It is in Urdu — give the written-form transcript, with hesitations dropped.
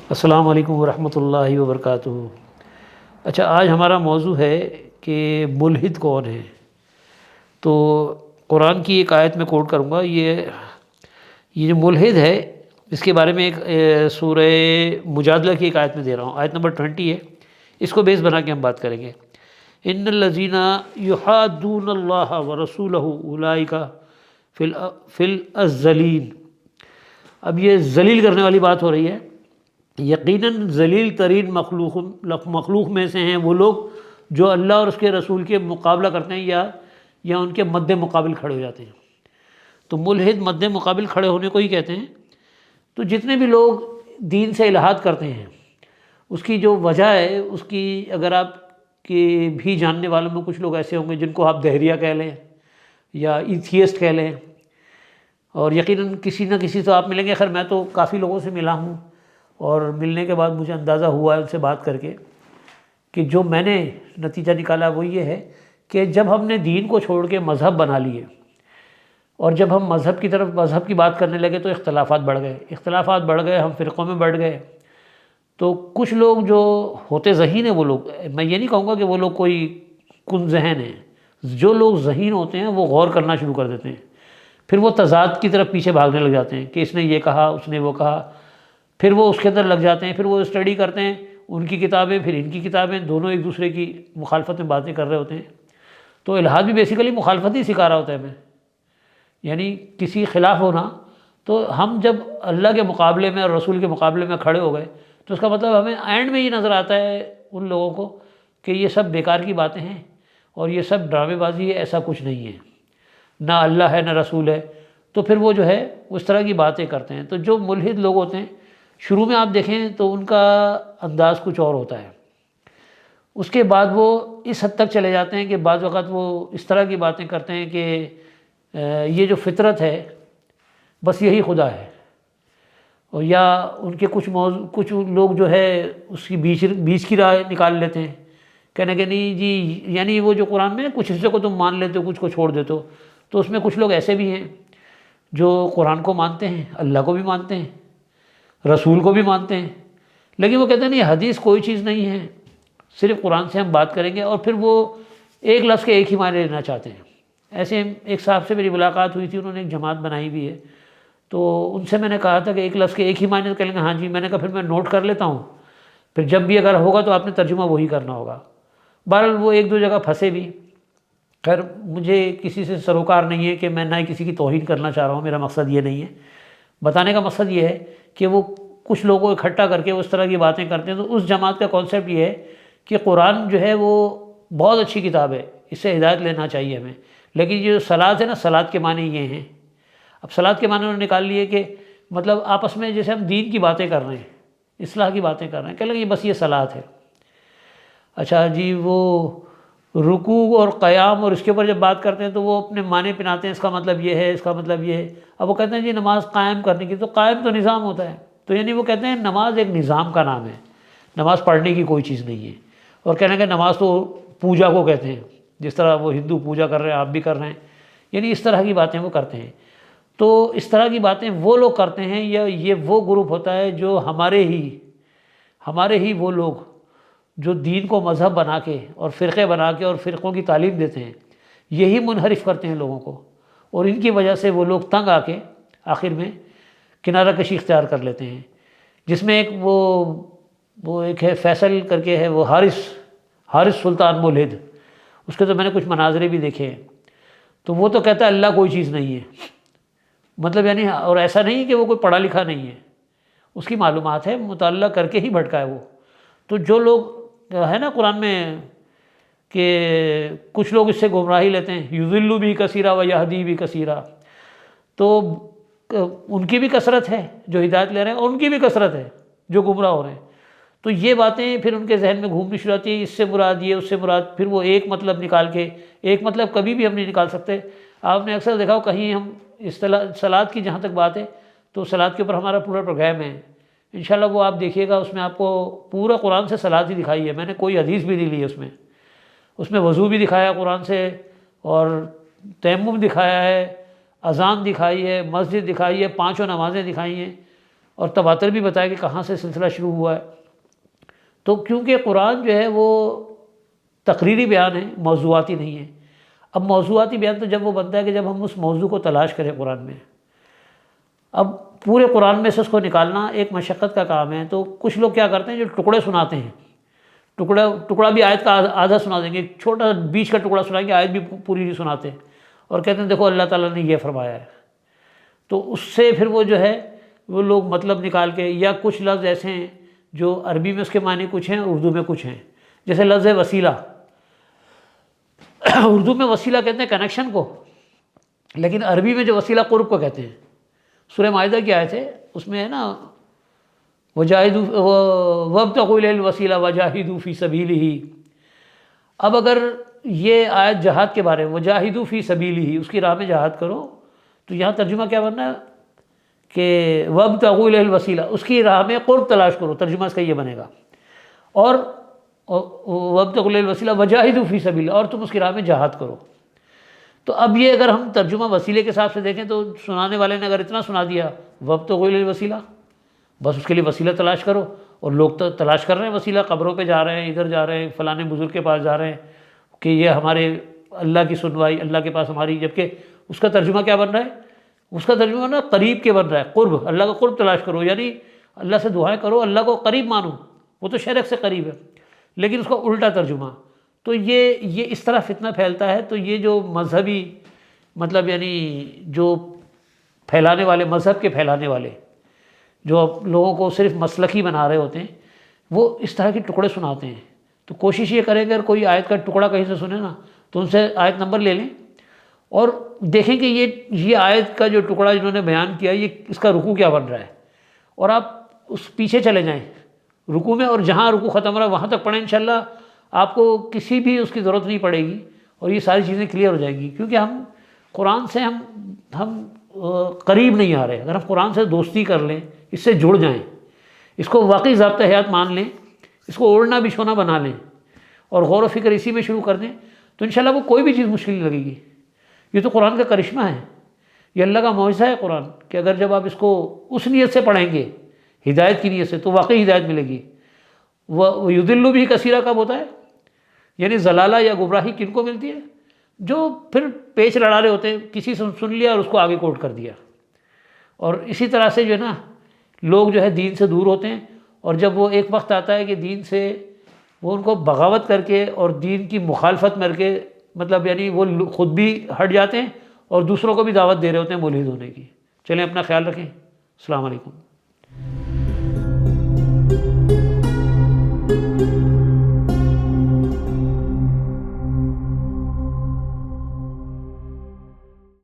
السلام علیکم ورحمۃ اللہ وبرکاتہ۔ اچھا، آج ہمارا موضوع ہے کہ ملحد کون ہے۔ تو قرآن کی ایک آیت میں کوٹ کروں گا۔ یہ جو ملحد ہے اس کے بارے میں ایک سورہ مجادلہ کی ایک آیت میں دے رہا ہوں، آیت نمبر 20 ہے۔ اس کو بیس بنا کے ہم بات کریں گے۔ ان الذین یحادون اللہ ورسولہ اولئک فی الذلین۔ اب یہ ذلیل کرنے والی بات ہو رہی ہے۔ یقیناً ذلیل ترین مخلوق میں سے ہیں وہ لوگ جو اللہ اور اس کے رسول کے مقابلہ کرتے ہیں یا ان کے مد مقابل کھڑے ہو جاتے ہیں۔ تو ملحد مد مقابل کھڑے ہونے کو ہی کہتے ہیں۔ تو جتنے بھی لوگ دین سے الحاد کرتے ہیں اس کی جو وجہ ہے، اس کی اگر آپ کے بھی جاننے والوں میں کچھ لوگ ایسے ہوں گے جن کو آپ دہریہ کہہ لیں یا ایتھیسٹ کہہ لیں، اور یقیناً کسی نہ کسی تو آپ ملیں گے۔ خیر میں تو کافی لوگوں سے ملا ہوں، اور ملنے کے بعد مجھے اندازہ ہوا ہے ان سے بات کر کے کہ جو میں نے نتیجہ نکالا وہ یہ ہے کہ جب ہم نے دین کو چھوڑ کے مذہب بنا لیے اور جب ہم مذہب کی بات کرنے لگے تو اختلافات بڑھ گئے، ہم فرقوں میں بڑھ گئے۔ تو کچھ لوگ جو ہوتے ذہین ہیں، وہ لوگ، میں یہ نہیں کہوں گا کہ وہ لوگ کوئی کن ذہن ہیں، جو لوگ ذہین ہوتے ہیں وہ غور کرنا شروع کر دیتے ہیں، پھر وہ تضاد کی طرف پیچھے بھاگنے لگ جاتے ہیں کہ اس نے یہ کہا، اس نے وہ کہا، پھر وہ اس کے اندر لگ جاتے ہیں، پھر وہ اسٹڈی کرتے ہیں، ان کی کتابیں پھر ان کی کتابیں، دونوں ایک دوسرے کی مخالفت میں باتیں کر رہے ہوتے ہیں۔ تو الحاد بھی بیسیکلی مخالفت ہی سکھا رہا ہوتا ہے ہمیں، یعنی کسی خلاف ہونا۔ تو ہم جب اللہ کے مقابلے میں اور رسول کے مقابلے میں کھڑے ہو گئے تو اس کا مطلب ہمیں اینڈ میں یہ نظر آتا ہے ان لوگوں کو کہ یہ سب بیکار کی باتیں ہیں اور یہ سب ڈرامے بازی ہے، ایسا کچھ نہیں ہے، نہ اللہ ہے نہ رسول ہے۔ تو پھر وہ جو ہے اس طرح کی باتیں کرتے ہیں۔ تو جو ملحد لوگ ہوتے ہیں شروع میں آپ دیکھیں تو ان کا انداز کچھ اور ہوتا ہے، اس کے بعد وہ اس حد تک چلے جاتے ہیں کہ بعض وقت وہ اس طرح کی باتیں کرتے ہیں کہ یہ جو فطرت ہے بس یہی خدا ہے، اور یا ان کے کچھ لوگ جو ہے اس کی بیچ کی راہ نکال لیتے ہیں، کہنے کہ نہیں جی، یعنی وہ جو قرآن میں کچھ حصے کو تم مان لیتے ہو، کچھ کو چھوڑ دیتے ہو۔ تو اس میں کچھ لوگ ایسے بھی ہیں جو قرآن کو مانتے ہیں، اللہ کو بھی مانتے ہیں، رسول کو بھی مانتے ہیں، لیکن وہ کہتے ہیں نہیں، حدیث کوئی چیز نہیں ہے، صرف قرآن سے ہم بات کریں گے، اور پھر وہ ایک لفظ کے ایک ہی معنی لینا چاہتے ہیں۔ ایسے ایک صاحب سے میری ملاقات ہوئی تھی، انہوں نے ایک جماعت بنائی بھی ہے، تو ان سے میں نے کہا تھا کہ ایک لفظ کے ایک ہی معنی کہیں گے، ہاں جی، میں نے کہا پھر میں نوٹ کر لیتا ہوں، پھر جب بھی اگر ہوگا تو آپ نے ترجمہ وہی کرنا ہوگا۔ بہرحال وہ ایک دو جگہ پھنسے بھی۔ خیر مجھے کسی سے سروکار نہیں ہے کہ میں نہ ہی کسی کی توہین کرنا چاہ رہا ہوں، میرا مقصد یہ نہیں ہے۔ بتانے کا مقصد یہ ہے کہ وہ کچھ لوگوں کو اکٹھا کر کے اس طرح کی باتیں کرتے ہیں۔ تو اس جماعت کا کانسیپٹ یہ ہے کہ قرآن جو ہے وہ بہت اچھی کتاب ہے، اس سے ہدایت لینا چاہیے ہمیں، لیکن یہ جو صلاۃ ہے نا، صلاۃ کے معنی یہ ہیں۔ اب صلاۃ کے معنی انہوں نے نکال لیے کہ مطلب آپس میں جیسے ہم دین کی باتیں کر رہے ہیں، اصلاح کی باتیں کر رہے ہیں، کہہ لیں گے بس یہ صلاۃ ہے۔ اچھا جی، وہ رکوع اور قیام اور اس کے اوپر جب بات کرتے ہیں تو وہ اپنے معنی پناتے ہیں، اس کا مطلب یہ ہے، اس کا مطلب یہ ہے۔ اب وہ کہتے ہیں جی نماز قائم کرنے کی، تو قائم تو نظام ہوتا ہے، تو یعنی وہ کہتے ہیں نماز ایک نظام کا نام ہے، نماز پڑھنے کی کوئی چیز نہیں ہے۔ اور کہنے کہ نماز تو پوجا کو کہتے ہیں، جس طرح وہ ہندو پوجا کر رہے ہیں آپ بھی کر رہے ہیں، یعنی اس طرح کی باتیں وہ کرتے ہیں۔ تو اس طرح کی باتیں وہ لوگ کرتے ہیں، یا یہ وہ گروپ ہوتا ہے جو ہمارے ہی وہ لوگ جو دین کو مذہب بنا کے اور فرقے بنا کے اور فرقوں کی تعلیم دیتے ہیں، یہی منحرف کرتے ہیں لوگوں کو، اور ان کی وجہ سے وہ لوگ تنگ آ کے آخر میں کنارہ کشی اختیار کر لیتے ہیں۔ جس میں ایک وہ ایک ہے فیصل کر کے ہے، وہ حارث سلطان ملحد، اس کے تو میں نے کچھ مناظرے بھی دیکھے ہیں۔ تو وہ تو کہتا ہے اللہ کوئی چیز نہیں ہے، مطلب یعنی، اور ایسا نہیں کہ وہ کوئی پڑھا لکھا نہیں ہے، اس کی معلومات ہے، مطالعہ کر کے ہی بھٹکا ہے وہ۔ تو جو لوگ ہے نا قرآن میں کہ کچھ لوگ اس سے گمراہی لیتے ہیں، یضل بھی کثیرا و یہدی بھی کثیرا، تو ان کی بھی کثرت ہے جو ہدایت لے رہے ہیں، اور ان کی بھی کثرت ہے جو گمراہ ہو رہے ہیں۔ تو یہ باتیں پھر ان کے ذہن میں گھومنی شروع ہوتی ہے، اس سے مراد یہ، اس سے مراد، پھر وہ ایک مطلب نکال کے، ایک مطلب کبھی بھی ہم نہیں نکال سکتے۔ آپ نے اکثر دیکھا ہو کہیں ہم صلاۃ کی جہاں تک بات ہے تو صلاۃ کے اوپر ہمارا پورا پروگرام ہے، انشاءاللہ وہ آپ دیکھیے گا، اس میں آپ کو پورا قرآن سے صلاۃ ہی دکھائی ہے، میں نے کوئی حدیث بھی نہیں لی ہے اس میں وضو بھی دکھایا قرآن سے، اور تیمم دکھایا ہے، اذان دکھائی ہے، مسجد دکھائی ہے، 5 نمازیں دکھائی ہیں۔ اور تواتر بھی بتایا کہ کہاں سے سلسلہ شروع ہوا ہے. تو کیونکہ قرآن جو ہے وہ تقریری بیان ہے، موضوعاتی نہیں ہے. اب موضوعاتی بیان تو جب وہ بنتا ہے کہ جب ہم اس موضوع کو تلاش کریں قرآن میں. اب پورے قرآن میں سے اس کو نکالنا ایک مشقت کا کام ہے. تو کچھ لوگ کیا کرتے ہیں، جو ٹکڑے سناتے ہیں، ٹکڑا بھی آیت کا آدھا سنا دیں گے، چھوٹا بیچ کا ٹکڑا سنائیں گے، آیت بھی پوری نہیں سناتے، اور کہتے ہیں دیکھو اللہ تعالیٰ نے یہ فرمایا ہے. تو اس سے پھر وہ جو ہے وہ لوگ مطلب نکال کے، یا کچھ لفظ ایسے ہیں جو عربی میں اس کے معنی کچھ ہیں، اردو میں کچھ ہیں. جیسے لفظ وسیلہ، اردو میں وسیلہ کہتے ہیں کنیکشن کو، لیکن عربی میں جو وسیلہ قرب کو کہتے ہیں. سورہ مائدہ کی آیت ہے، اس میں ہے نا وجاہدوا وابتغوا الیہ الوسیلہ وجاہدوا فی سبیلہ. اب اگر یہ آیت جہاد کے بارے میں، وجاہدوا فی سبیلہ، اس کی راہ میں جہاد کرو، تو یہاں ترجمہ کیا بننا ہے کہ وابتغوا الیہ الوسیلہ، اس کی راہ میں قرب تلاش کرو، ترجمہ اس کا یہ بنے گا. اور وابتغوا الیہ الوسیلہ وجاہدوا فی سبیلہ، اور تم اس کی راہ میں جہاد کرو. تو اب یہ اگر ہم ترجمہ وسیلے کے حساب سے دیکھیں تو سنانے والے نے اگر اتنا سنا دیا وابتغوا الیہ الوسیلہ، بس اس کے لیے وسیلہ تلاش کرو. اور لوگ تو تلاش کر رہے ہیں وسیلہ، قبروں پہ جا رہے ہیں، ادھر جا رہے ہیں، فلانے بزرگ کے پاس جا رہے ہیں کہ یہ ہمارے اللہ کی سنوائی، اللہ کے پاس ہماری. جبکہ اس کا ترجمہ کیا بن رہا ہے؟ اس کا ترجمہ نا قریب کے بن رہا ہے، قرب، اللہ کا قرب تلاش کرو، یعنی اللہ سے دعائیں کرو، اللہ کو قریب مانو. وہ تو شرک سے قریب ہے، لیکن اس کا الٹا ترجمہ. تو یہ اس طرح فتنہ پھیلتا ہے. تو یہ جو مذہبی مطلب یعنی جو پھیلانے والے، مذہب کے پھیلانے والے، جو لوگوں کو صرف مسلکی بنا رہے ہوتے ہیں، وہ اس طرح کے ٹکڑے سناتے ہیں. تو کوشش یہ کریں کہ اگر کوئی آیت کا ٹکڑا کہیں سے سنے نا تو ان سے آیت نمبر لے لیں اور دیکھیں کہ یہ آیت کا جو ٹکڑا جنہوں نے بیان کیا، یہ اس کا رکوع کیا بن رہا ہے، اور آپ اس پیچھے چلے جائیں رکوع میں، اور جہاں رکوع ختم ہو رہا ہے وہاں تک پڑھیں. انشاءاللہ آپ کو کسی بھی اس کی ضرورت نہیں پڑے گی، اور یہ ساری چیزیں کلیئر ہو جائیں گی. کیونکہ ہم قرآن سے ہم قریب نہیں آ رہے. اگر ہم قرآن سے دوستی کر لیں، اس سے جڑ جائیں، اس کو واقعی ضابطہ حیات مان لیں، اس کو اوڑھنا بچھونا بنا لیں، اور غور و فکر اسی میں شروع کر دیں، تو انشاءاللہ وہ کوئی بھی چیز مشکل نہیں لگے گی. یہ تو قرآن کا کرشمہ ہے، یہ اللہ کا معجزہ ہے قرآن، کہ اگر جب آپ اس کو اس نیت سے پڑھیں گے، ہدایت کی نیت سے، تو واقعی ہدایت ملے گی. وَيُضِلُّ بِهِ كَثِيرًا کب ہوتا ہے؟ یعنی ضلالہ یا گمراہی کن کو ملتی ہے؟ جو پھر پیچ لڑا رہے ہوتے ہیں، کسی سے سن لیا اور اس کو آگے کوٹ کر دیا. اور اسی طرح سے جو ہے نا لوگ جو ہے دین سے دور ہوتے ہیں، اور جب وہ ایک وقت آتا ہے کہ دین سے وہ ان کو بغاوت کر کے اور دین کی مخالفت کر کے، مطلب یعنی وہ خود بھی ہٹ جاتے ہیں اور دوسروں کو بھی دعوت دے رہے ہوتے ہیں ملحد ہونے کی. چلیں اپنا خیال رکھیں. السلام علیکم.